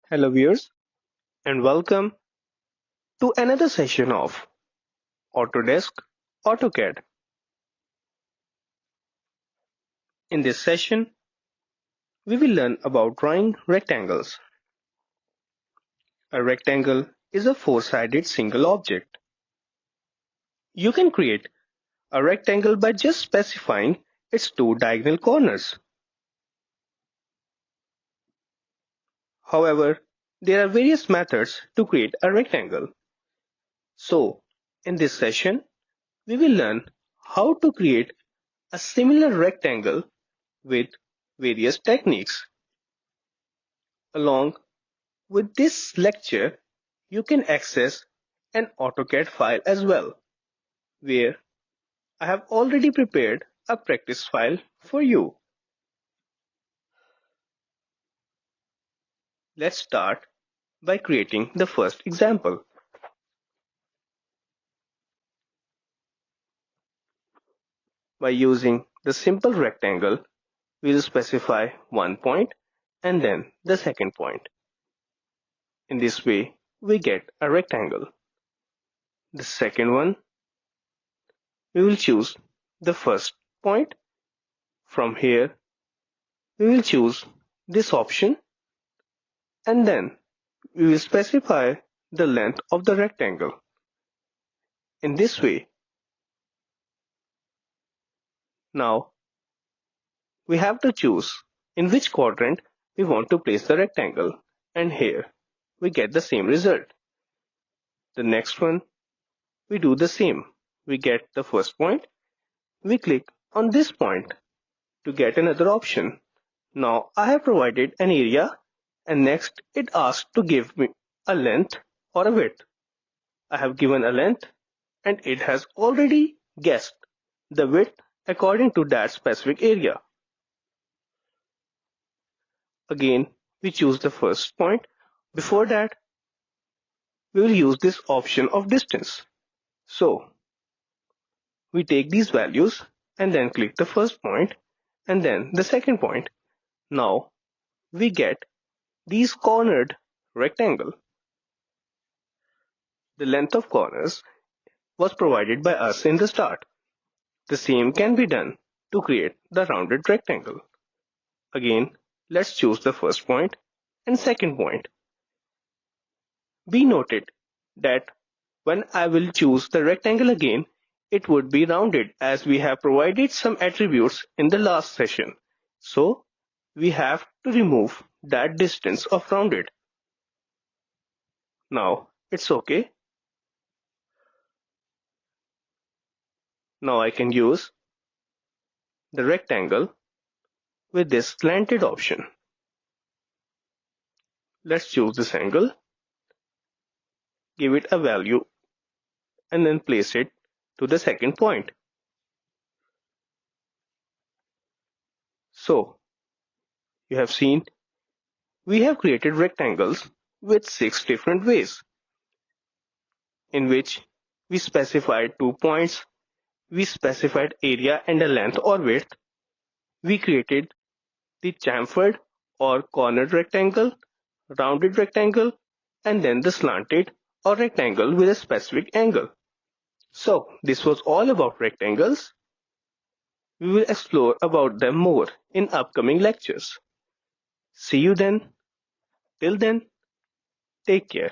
Hello viewers and welcome to another session of Autodesk AutoCAD. In this session, we will learn about drawing rectangles. A rectangle is a four-sided single object. You can create a rectangle by just specifying its two diagonal corners. However, there are various methods to create a rectangle. So, in this session, we will learn how to create a similar rectangle with various techniques. Along with this lecture, you can access an AutoCAD file as well, where I have already prepared a practice file for you. Let's start by creating the first example. By using the simple rectangle, we'll specify one point and then the second point. In this way, we get a rectangle. The second one, we will choose the first point. From here, we will choose this option and then we will specify the length of the rectangle. In this way, now we have to choose in which quadrant we want to place the rectangle, and here we get the same result. The next one, we do the same. We get the first point, we click on this point to get another option. Now I have provided an area and next it asks to give me a length or a width. I have given a length and it has already guessed the width according to that specific area. Again, we choose the first point. Before that, we will use this option of distance. So, we take these values and then click the first point and then the second point. Now, we get these cornered rectangle. The length of corners was provided by us in the start. The same can be done to create the rounded rectangle. Again, let's choose the first point and second point. Be noted that when I will choose the rectangle again, it would be rounded as we have provided some attributes in the last session. So, we have to remove that distance of rounded. Now, it's okay. Now I can use the rectangle with this slanted option. Let's choose this angle, give it a value, and then place it to the second point. So, you have seen we have created rectangles with 6 different ways, in which we specified 2 points, we specified area and a length or width, we created the chamfered or cornered rectangle, rounded rectangle, and then the slanted or rectangle with a specific angle. So, this was all about rectangles. We will explore about them more in upcoming lectures. See you then. Till then, take care.